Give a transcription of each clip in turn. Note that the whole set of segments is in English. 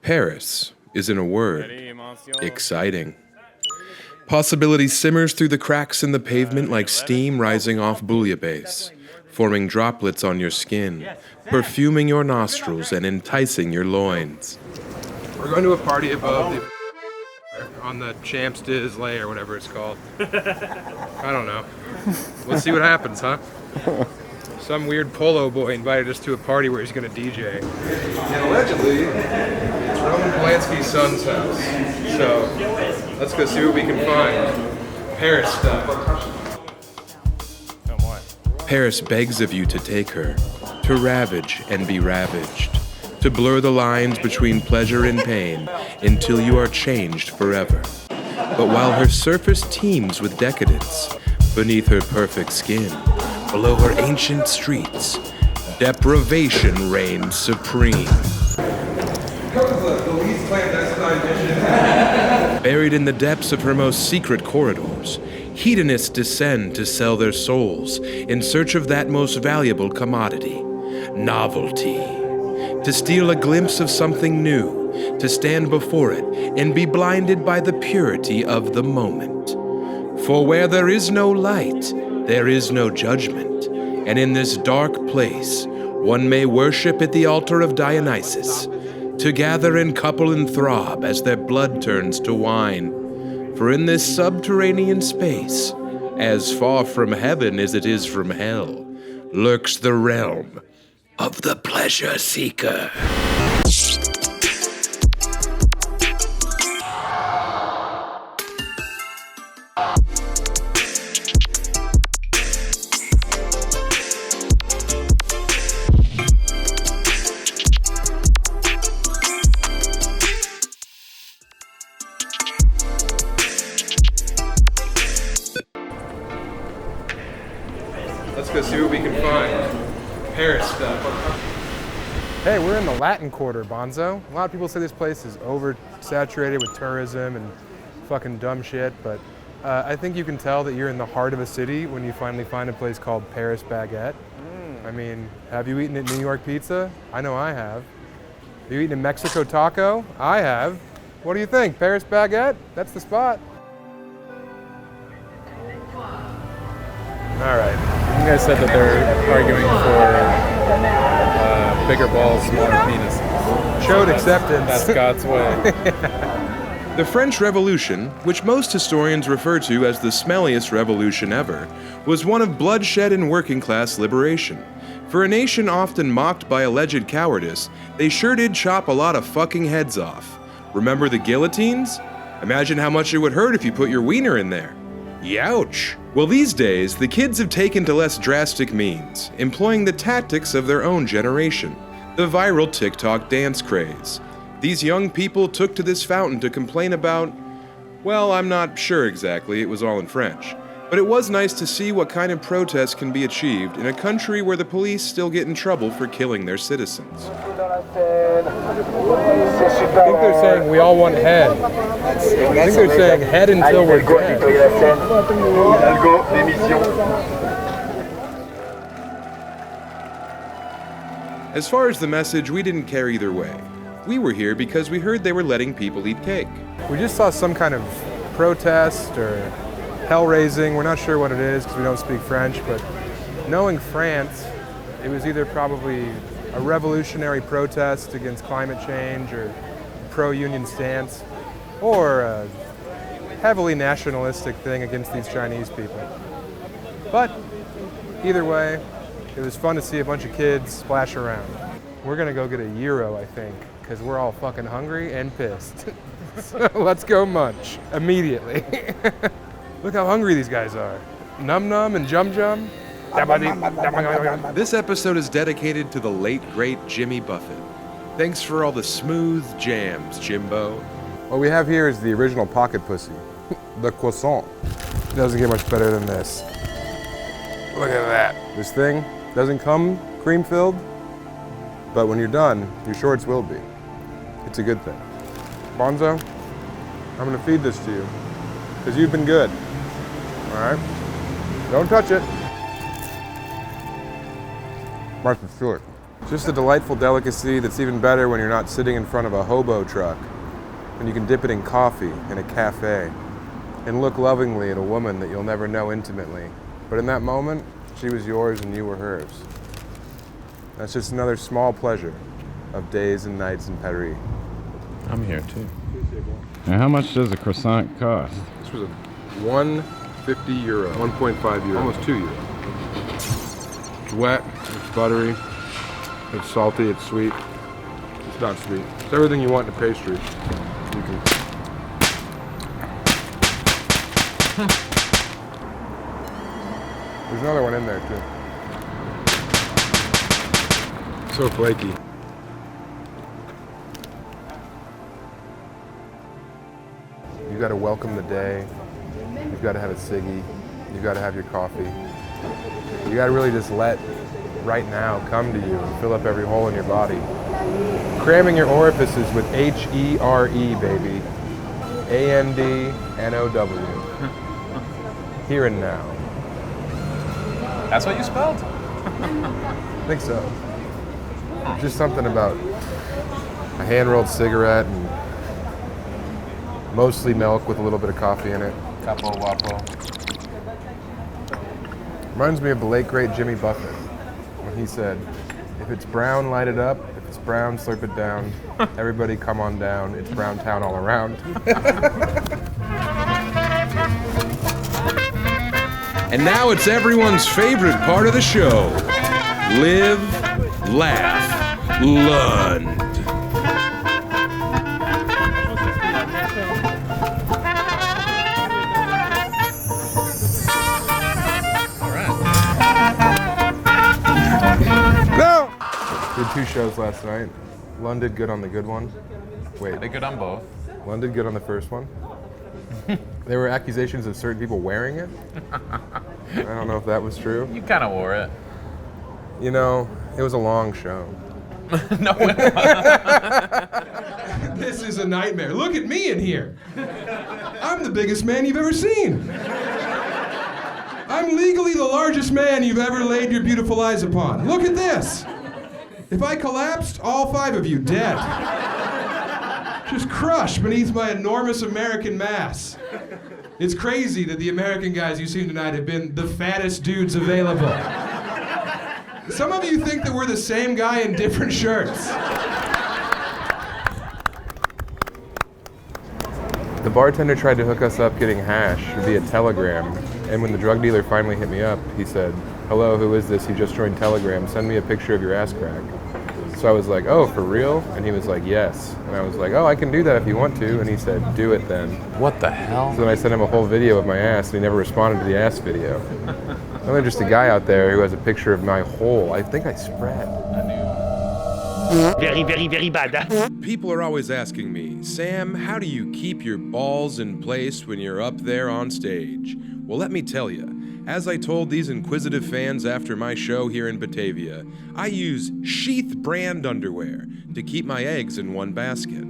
Paris is, in a word, exciting. Possibility simmers through the cracks in the pavement like steam rising off bouillabaisse, forming droplets on your skin, perfuming your nostrils and enticing your loins. We're going to a party above the on the Champs-Diz Lay or whatever it's called. I don't know. Let's see what happens, huh? Some weird polo boy invited us to a party where he's gonna DJ. And allegedly, it's Roman Polanski's son's house. So, let's go see what we can find. Paris stuff. Paris begs of you to take her, to ravage and be ravaged, to blur the lines between pleasure and pain until you are changed forever. But while her surface teems with decadence, beneath her perfect skin, below her ancient streets, deprivation reigns supreme. Buried in the depths of her most secret corridors, hedonists descend to sell their souls in search of that most valuable commodity, novelty. To steal a glimpse of something new, to stand before it and be blinded by the purity of the moment. For where there is no light, there is no judgment, and in this dark place, one may worship at the altar of Dionysus, to gather and couple and throb as their blood turns to wine. For in this subterranean space, as far from heaven as it is from hell, lurks the realm of the pleasure seeker. Let's go see what we can find. Paris stuff. Hey, we're in the Latin Quarter, Bonzo. A lot of people say this place is oversaturated with tourism and fucking dumb shit, but I think you can tell that you're in the heart of a city when you finally find a place called Paris Baguette. I mean, have you eaten at New York pizza? I know I have. Have you eaten at Mexico taco? I have. What do you think? Paris Baguette? That's the spot. All right. You guys said that they're arguing for bigger balls, smaller penises. Showed acceptance. That's God's way. The French Revolution, which most historians refer to as the smelliest revolution ever, was one of bloodshed and working-class liberation. For a nation often mocked by alleged cowardice, they sure did chop a lot of fucking heads off. Remember the guillotines? Imagine how much it would hurt if you put your wiener in there. Youch! Well, these days, the kids have taken to less drastic means, employing the tactics of their own generation, the viral TikTok dance craze. These young people took to this fountain to complain about, well, I'm not sure exactly, it was all in French. But it was nice to see what kind of protest can be achieved in a country where the police still get in trouble for killing their citizens. I think they're saying we all want head. I think they're saying head until we're dead. As far as the message, we didn't care either way. We were here because we heard they were letting people eat cake. We just saw some kind of protest or hell-raising. We're not sure what it is because we don't speak French, but knowing France, it was either probably a revolutionary protest against climate change or pro-union stance, or a heavily nationalistic thing against these Chinese people. But either way, it was fun to see a bunch of kids splash around. We're gonna go get a gyro, I think, because we're all fucking hungry and pissed. So let's go munch immediately. Look how hungry these guys are. Num Num and Jum Jum. This episode is dedicated to the late, great Jimmy Buffett. Thanks for all the smooth jams, Jimbo. What we have here is the original pocket pussy, the croissant. It doesn't get much better than this. Look at that. This thing doesn't come cream-filled, but when you're done, your shorts will be. It's a good thing. Bonzo, I'm gonna feed this to you, because you've been good. All right? Don't touch it. Martha Stewart. Just a delightful delicacy that's even better when you're not sitting in front of a hobo truck, and you can dip it in coffee in a cafe and look lovingly at a woman that you'll never know intimately. But in that moment, she was yours and you were hers. That's just another small pleasure of days and nights in Paris. I'm here too. And how much does a croissant cost? This was a 150 euro, 1.5 euro, almost 2 euro. It's wet, it's buttery, it's salty, it's sweet. It's not sweet. It's everything you want in a pastry. You can. There's another one in there too. So flaky. You gotta welcome the day. You've gotta have a ciggy. You've gotta have your coffee. You gotta really just let right now come to you and fill up every hole in your body. Cramming your orifices with H-E-R-E, baby. A-N-D-N-O-W. Here and now. That's what you spelled? I think so. Just something about a hand-rolled cigarette and mostly milk with a little bit of coffee in it. Capo Wapo. Reminds me of the late great Jimmy Buffett when he said, if it's brown, light it up. If it's brown, slurp it down. Everybody come on down. It's Brown Town all around. And now it's everyone's favorite part of the show. Live, laugh, Lund. No! Did 2 shows last night. Lund did good on the good one. Wait, I did good on both. Lund did good on the first one. There were accusations of certain people wearing it. I don't know if that was true. You kind of wore it. You know, it was a long show. No. This is a nightmare. Look at me in here. I'm the biggest man you've ever seen. I'm legally the largest man you've ever laid your beautiful eyes upon. Look at this. If I collapsed, all 5 of you dead. Just crushed beneath my enormous American mass. It's crazy that the American guys you've seen tonight have been the fattest dudes available. Some of you think that we're the same guy in different shirts. The bartender tried to hook us up getting hash via Telegram, and when the drug dealer finally hit me up, he said, "Hello, who is this? He just joined Telegram. Send me a picture of your ass crack." So I was like, "Oh, for real?" And he was like, "Yes." And I was like, "Oh, I can do that if you want to." And he said, "Do it then." What the hell? So then I sent him a whole video of my ass, and he never responded to the ass video. And there's just a guy out there who has a picture of my hole. I think I spread. Very, very, very bad. People are always asking me, Sam, how do you keep your balls in place when you're up there on stage? Well, let me tell you. As I told these inquisitive fans after my show here in Batavia, I use Sheath brand underwear to keep my eggs in one basket.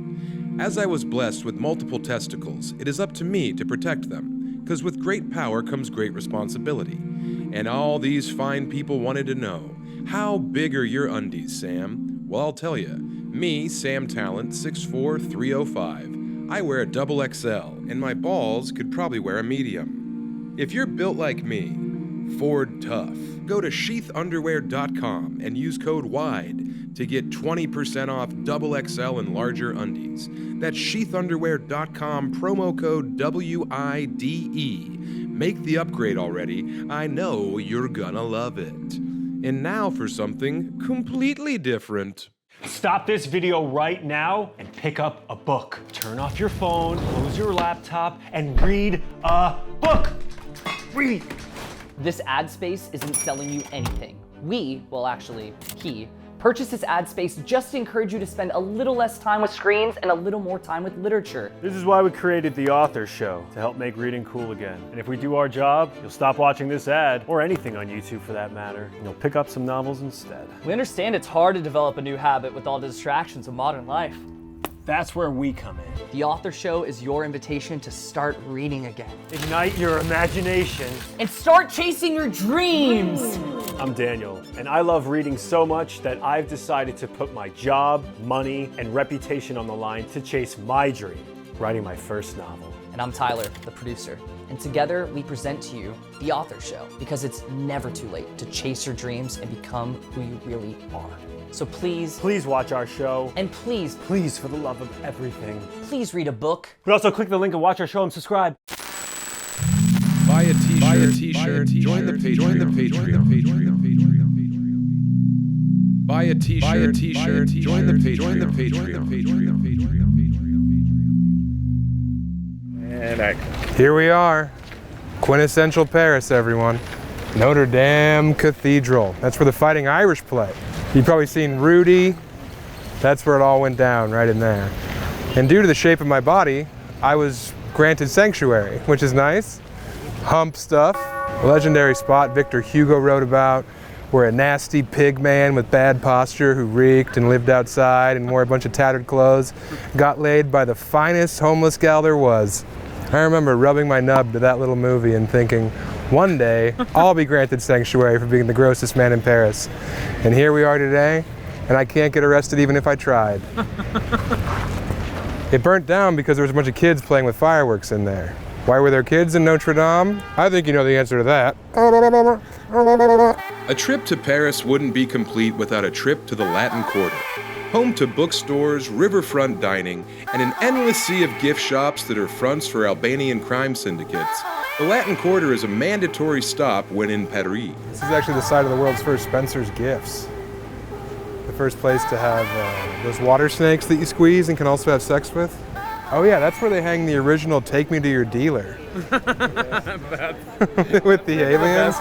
As I was blessed with multiple testicles, it is up to me to protect them, because with great power comes great responsibility. And all these fine people wanted to know, how big are your undies, Sam? Well, I'll tell you. Me, Sam Tallent, 6'4", 305. I wear a double XL, and my balls could probably wear a medium. If you're built like me, Ford tough, go to sheathunderwear.com and use code WIDE to get 20% off double XL and larger undies. That's sheathunderwear.com, promo code WIDE. Make the upgrade already. I know you're gonna love it. And now for something completely different. Stop this video right now and pick up a book. Turn off your phone, close your laptop, and read a book. Read. This ad space isn't selling you anything. We, well actually, he, purchased this ad space just to encourage you to spend a little less time with screens and a little more time with literature. This is why we created the Author Show, to help make reading cool again. And if we do our job, you'll stop watching this ad, or anything on YouTube for that matter, and you'll pick up some novels instead. We understand it's hard to develop a new habit with all the distractions of modern life. That's where we come in. The Author Show is your invitation to start reading again. Ignite your imagination. And start chasing your dreams! I'm Daniel, and I love reading so much that I've decided to put my job, money, and reputation on the line to chase my dream, writing my first novel. And I'm Tyler, the producer. And together we present to you The Author Show, because it's never too late to chase your dreams and become who you really are. So please Watch our show. and please Please, for the love of everything. read a book. But also click the link and watch our show and subscribe. Buy a t-shirt, join the Patreon. Buy a t-shirt, join the Patreon. Here we are, quintessential Paris, everyone. Notre Dame Cathedral. That's where the Fighting Irish play. You've probably seen Rudy. That's where it all went down, right in there. And due to the shape of my body, I was granted sanctuary, which is nice. Hump stuff. A legendary spot Victor Hugo wrote about, where a nasty pig man with bad posture who reeked and lived outside and wore a bunch of tattered clothes got laid by the finest homeless gal there was. I remember rubbing my nub to that little movie and thinking, one day I'll be granted sanctuary for being the grossest man in Paris. And here we are today, and I can't get arrested even if I tried. It burnt down because there was a bunch of kids playing with fireworks in there. Why were there kids in Notre Dame? I think you know the answer to that. A trip to Paris wouldn't be complete without a trip to the Latin Quarter. Home to bookstores, riverfront dining, and an endless sea of gift shops that are fronts for Albanian crime syndicates, the Latin Quarter is a mandatory stop when in Paris. This is actually the site of the world's first Spencer's Gifts. The first place to have those water snakes that you squeeze and can also have sex with. Oh yeah, that's where they hang the original "Take Me to Your Dealer" with the aliens.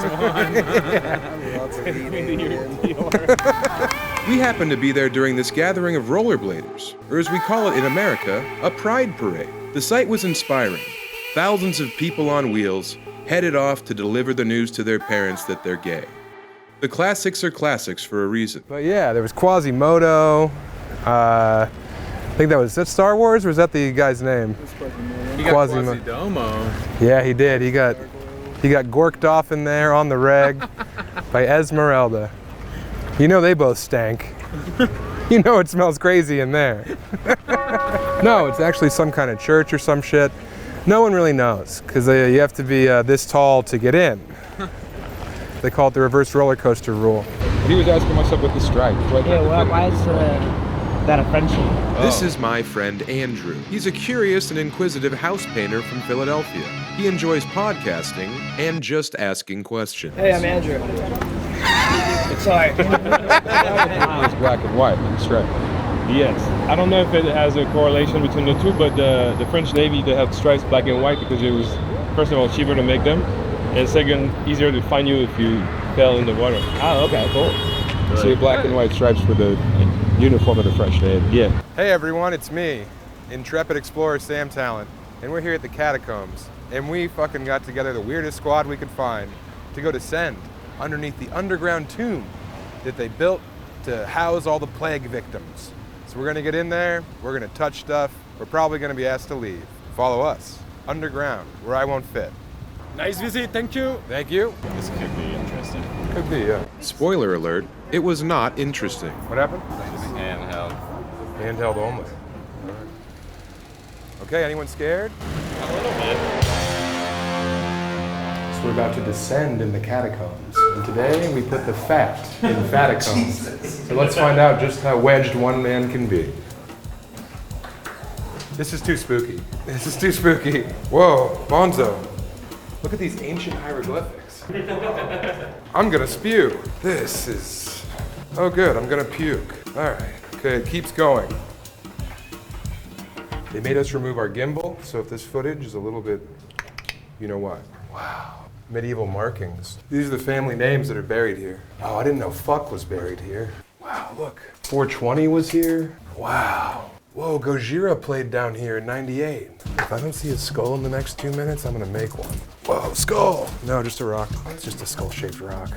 We happened to be there during this gathering of rollerbladers, or as we call it in America, a pride parade. The sight was inspiring. Thousands of people on wheels headed off to deliver the news to their parents that they're gay. The classics are classics for a reason. But yeah, there was Quasimodo. I think that was Star Wars, or was that the guy's name? He got Quasidomo. Yeah, he did. He got gorked off in there on the reg by Esmeralda. You know they both stank. You know it smells crazy in there. No, it's actually some kind of church or some shit. No one really knows, because you have to be this tall to get in. They call it the reverse roller coaster rule. He was asking what's up with the strike. Why is that a friendship? This is my friend Andrew. He's a curious and inquisitive house painter from Philadelphia. He enjoys podcasting and just asking questions. Hey, I'm Andrew. Sorry. It's black and white, the stripe. Yes. I don't know if it has a correlation between the two, but the French Navy, they have stripes black and white because it was, first of all, cheaper to make them, and second, easier to find you if you fell in the water. Oh, okay, cool. So black and white stripes for the uniform of the French Navy. Yeah. Hey everyone, it's me, intrepid explorer Sam Tallent, and we're here at the Catacombs, and we fucking got together the weirdest squad we could find to go descend underneath the underground tomb that they built to house all the plague victims. So we're gonna get in there, we're gonna touch stuff, we're probably gonna be asked to leave. Follow us, underground, where I won't fit. Nice visit, thank you. Thank you. This could be interesting. Could be, yeah. Spoiler alert, it was not interesting. What happened? Handheld. Handheld only. All right. Okay, anyone scared? A little bit. So we're about to descend in the catacombs, and today we put the fat in fatacombs. So let's find out just how wedged one man can be. This is too spooky. This is too spooky. Whoa, Bonzo. Look at these ancient hieroglyphics. I'm gonna spew. This is, oh good, I'm gonna puke. All right, okay, it keeps going. They made us remove our gimbal, so if this footage is a little bit, you know what? Wow. Medieval markings. These are the family names that are buried here. Oh, I didn't know fuck was buried here. Wow, look. 420 was here. Wow. Whoa, Gojira played down here in '98. If I don't see a skull in the next 2 minutes, I'm gonna make one. Whoa, skull! No, just a rock. It's just a skull-shaped rock.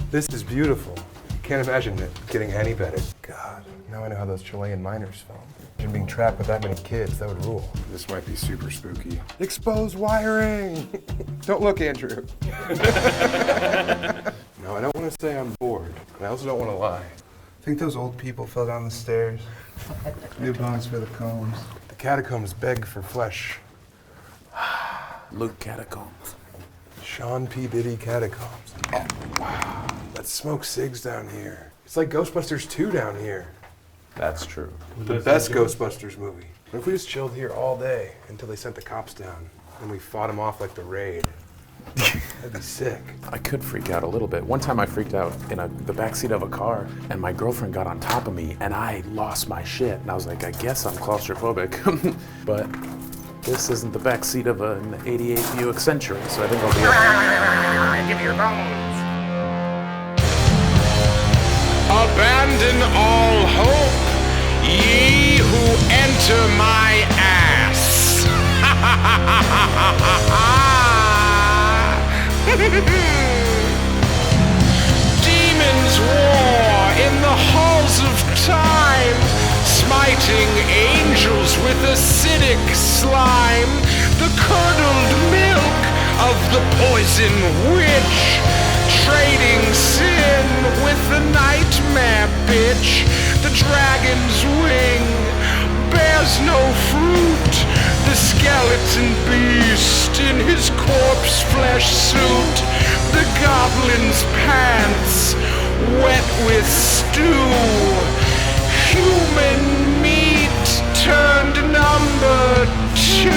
This is beautiful. Can't imagine it getting any better. God, now I know how those Chilean miners felt. Imagine being trapped with that many kids. That would rule. This might be super spooky. Exposed wiring! Don't look, Andrew. No, I don't want to say I'm bored, but I also don't want to lie. I think those old people fell down the stairs. New bones for the combs. The catacombs beg for flesh. Luke Catacombs. Sean P. Diddy Catacombs. Oh, wow. Let's smoke cigs down here. It's like Ghostbusters 2 down here. That's true. The best Ghostbusters movie. What if we just chilled here all day until they sent the cops down and we fought them off like the raid? That'd be sick. I could freak out a little bit. One time I freaked out in the backseat of a car and my girlfriend got on top of me and I lost my shit. And I was like, I guess I'm claustrophobic. But this isn't the backseat of an 88 Buick Century, so I think I'll be okay. Give me your bones. Abandon all hope, ye who enter my ass. Demons war in the halls of time, smiting angels with acidic slime, the curdled milk of the poison witch, trading sin with the nightmare bitch. The dragon's wing bears no fruit, the skeleton beast in his corpse flesh suit, the goblin's pants wet with stew, human meat turned number 2.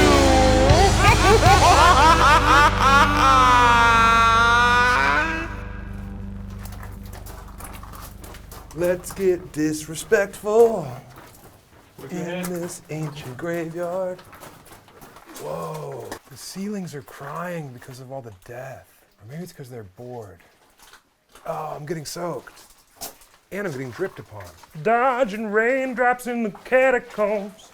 Let's get disrespectful in this ancient graveyard. Whoa. The ceilings are crying because of all the death. Or maybe it's because they're bored. Oh, I'm getting soaked. And I'm getting dripped upon. Dodging raindrops in the catacombs.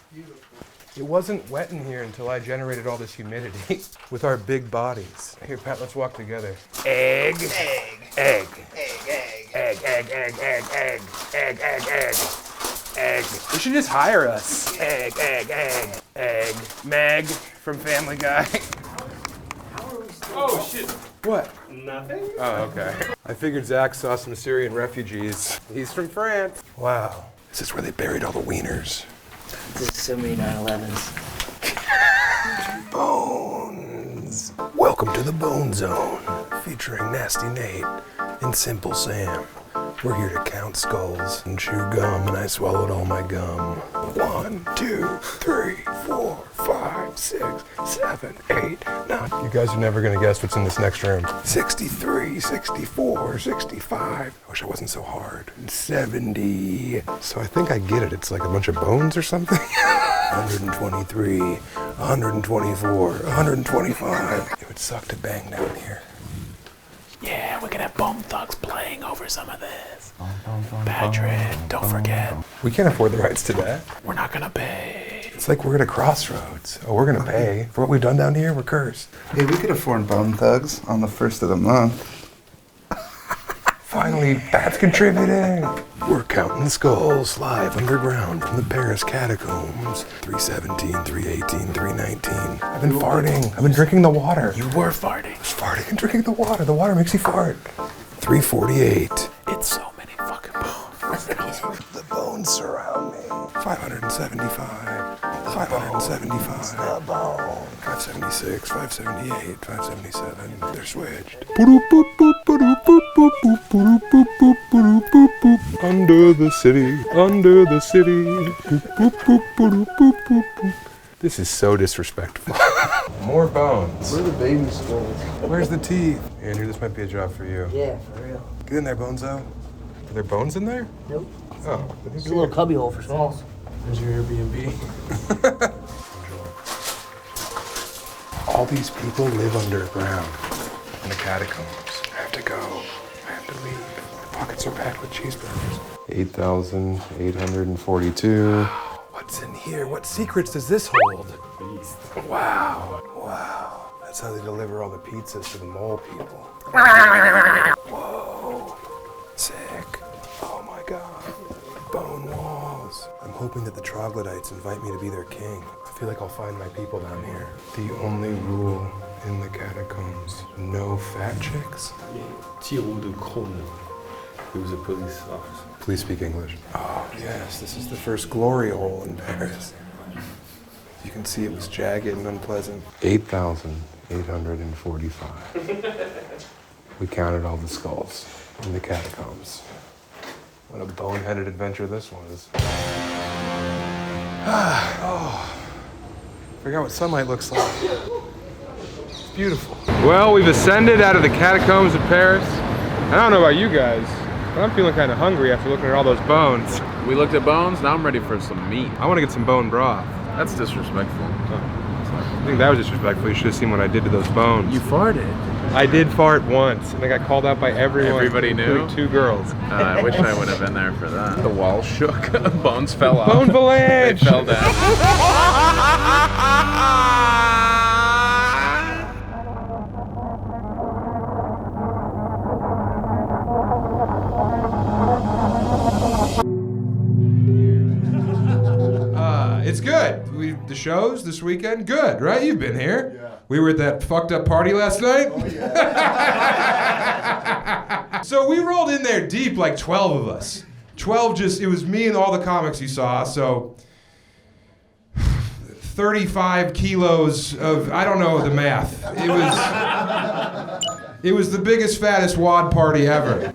It wasn't wet in here until I generated all this humidity with our big bodies. Here, Pat, let's walk together. Egg. Egg. Egg. Egg. Egg. Egg. Egg. Egg. Egg. Egg. Egg. Egg. Egg. You should just hire us. Egg. Egg. Egg. Egg. Meg from Family Guy. Oh shit. What? Nothing? Oh, okay. I figured Zach saw some Syrian refugees. He's from France. Wow. This is where they buried all the wieners. There's so many 9/11s. Bones. Welcome to the Bone Zone, featuring Nasty Nate and Simple Sam. We're here to count skulls and chew gum, and I swallowed all my gum. 1, 2, 3, 4, 5, 6, 7, 8, 9. You guys are never gonna guess what's in this next room. 63, 64, 65. I wish it wasn't so hard. 70. So I think I get it. It's like a bunch of bones or something. 123, 124, 125. It would suck to bang down here. Yeah, we could have Bone Thugs playing over some of this. Patrick, don't forget. We can't afford the rights to that. We're not gonna pay. It's like we're at a crossroads. Oh, we're gonna pay. For what we've done down here, we're cursed. Hey, we could afford Bone Thugs on the 1st of the month. Finally, Pat's contributing. We're counting skulls live underground from the Paris catacombs. 317, 318, 319. I've been farting. I've been drinking the water. You were farting. I was farting and drinking the water. The water makes you fart. 348. It's so many fucking bones. The bones surround me. 575. 575. The bone. 576, 578, 577. They're switched. Under the city, under the city. This is so disrespectful. More bones. Where are the baby skulls? Where's the teeth? Andrew, this might be a job for you. Yeah, for real. Get in there, Bonezo. Are there bones in there? Nope. Oh. There's a little cubby hole for smalls. There's your Airbnb. All these people live underground in the catacombs. I have to go. I have to leave. My pockets are packed with cheeseburgers. 8,842. What's in here? What secrets does this hold? Wow. Wow. That's how they deliver all the pizzas to the mole people. Whoa. Sick. Oh my God. Bone walls. I'm hoping hoping that the troglodytes invite me to be their king. I feel like I'll find my people down here. The only rule in the catacombs, no fat chicks? Thierry de Crone. He was a police officer. Please speak English. Oh, yes, this is the first glory hole in Paris. You can see it was jagged and unpleasant. 8,845. We counted all the skulls in the catacombs. What a boneheaded adventure this was. Oh, forgot what sunlight looks like. It's beautiful. Well, we've ascended out of the catacombs of Paris. I don't know about you guys, but I'm feeling kind of hungry after looking at all those bones. We looked at bones, now I'm ready for some meat. I want to get some bone broth. That's disrespectful. I think that was disrespectful. You should have seen what I did to those bones. You farted. I did fart once, and I got called out by everyone. Everybody knew? Including 2 girls. I wish I would have been there for that. The wall shook, bones fell off. Bone avalanche! They fell down. It's good. The shows this weekend, good, right? You've been here. Yeah. We were at that fucked up party last night. Oh, yeah. So we rolled in there deep, like 12 of us. 12 it was me and all the comics you saw, so 35 kilos of, I don't know the math. It was the biggest, fattest wad party ever.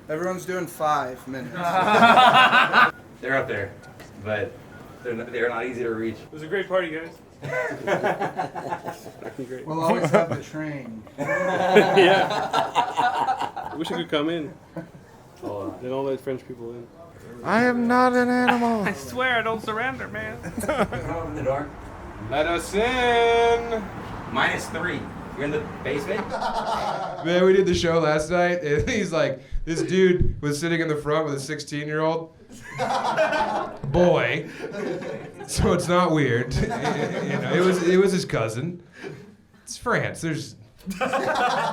Everyone's doing 5 minutes. They're up there, but they're not easy to reach. It was a great party, guys. Great. We'll always have the train. Yeah. I wish I could come in. They don't let French people in. I am not an animal. I swear I don't surrender, man. Open the door. Let us in. -3. You're in the basement? Man, we did the show last night, and he's like, this dude was sitting in the front with a 16-year-old boy, so it's not weird. It was his cousin. It's France.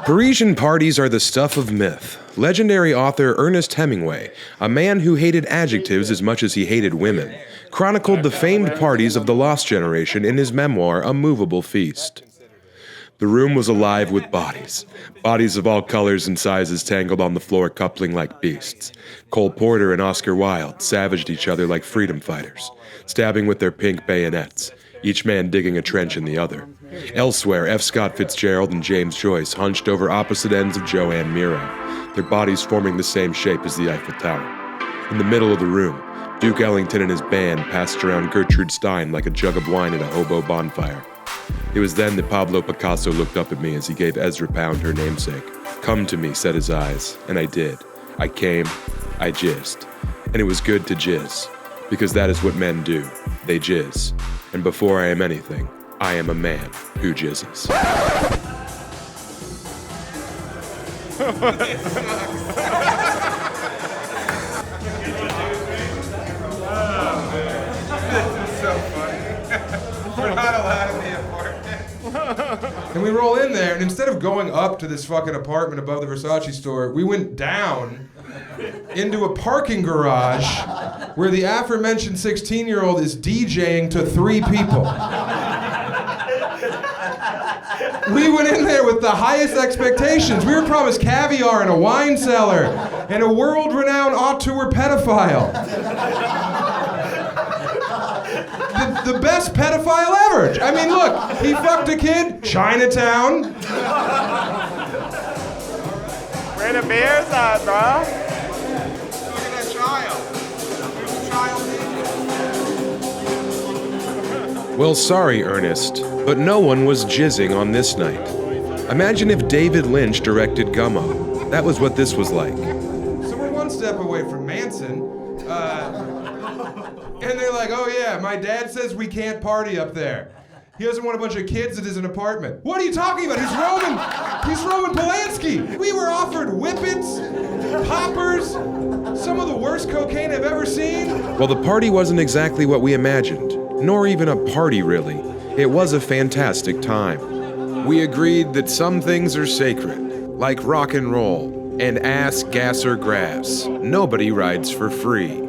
Parisian parties are the stuff of myth. Legendary author Ernest Hemingway, a man who hated adjectives as much as he hated women, chronicled the famed parties of the Lost Generation in his memoir, A Movable Feast. The room was alive with bodies. Bodies of all colors and sizes tangled on the floor, coupling like beasts. Cole Porter and Oscar Wilde savaged each other like freedom fighters, stabbing with their pink bayonets, each man digging a trench in the other. Elsewhere, F. Scott Fitzgerald and James Joyce hunched over opposite ends of Joanne Miro, their bodies forming the same shape as the Eiffel Tower. In the middle of the room, Duke Ellington and his band passed around Gertrude Stein like a jug of wine at a hobo bonfire. It was then that Pablo Picasso looked up at me as he gave Ezra Pound her namesake. Come to me, said his eyes, and I did. I came, I jizzed. And it was good to jizz, because that is what men do. They jizz. And before I am anything, I am a man who jizzes. We're not allowed in the apartment. And we roll in there, and instead of going up to this fucking apartment above the Versace store, we went down into a parking garage where the aforementioned 16-year-old is DJing to 3 people. We went in there with the highest expectations. We were promised caviar and a wine cellar and a world-renowned auteur pedophile. The best pedophile ever. I mean, look, he fucked a kid, Chinatown. Where the beers at, bro? Look at that child. There's a child. Well, sorry, Ernest, but no one was jizzing on this night. Imagine if David Lynch directed Gummo. That was what this was like. So we're one step away from Manson. And they're like, oh yeah, my dad says we can't party up there. He doesn't want a bunch of kids at his apartment. What are you talking about? He's Roman Polanski. We were offered whippets, poppers, some of the worst cocaine I've ever seen. Well, the party wasn't exactly what we imagined, nor even a party really. It was a fantastic time. We agreed that some things are sacred, like rock and roll, and ass, gas, or grass. Nobody rides for free.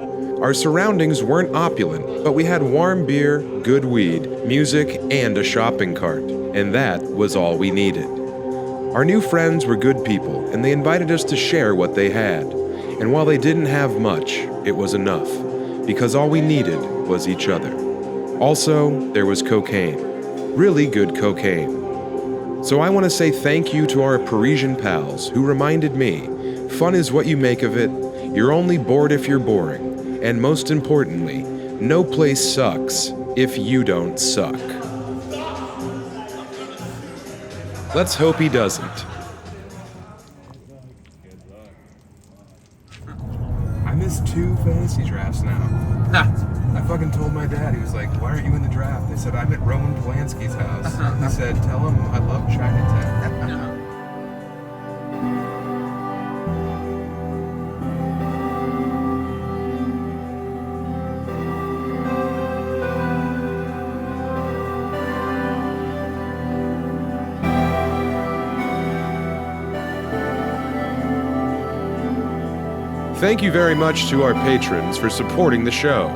Our surroundings weren't opulent, but we had warm beer, good weed, music, and a shopping cart, and that was all we needed. Our new friends were good people, and they invited us to share what they had. And while they didn't have much, it was enough, because all we needed was each other. Also, there was cocaine. Really good cocaine. So I want to say thank you to our Parisian pals who reminded me, fun is what you make of it, you're only bored if you're boring, and most importantly, no place sucks if you don't suck. Let's hope he doesn't. I missed 2 fantasy drafts now. I fucking told my dad, he was like, why aren't you in the draft? I said, I'm at Roman Polanski's house. He said, tell him I love Chinatown. Thank you very much to our patrons for supporting the show.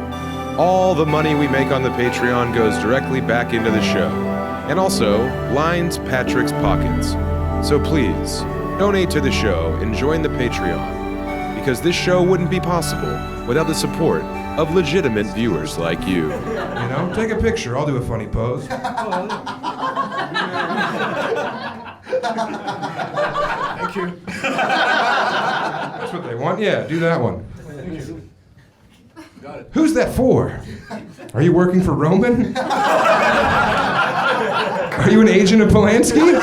All the money we make on the Patreon goes directly back into the show, and also lines Patrick's pockets. So please, donate to the show and join the Patreon, because this show wouldn't be possible without the support of legitimate viewers like you. You know, take a picture, I'll do a funny pose. Thank you. That's what they want? Yeah, do that one. Who's that for? Are you working for Roman? Are you an agent of Polanski?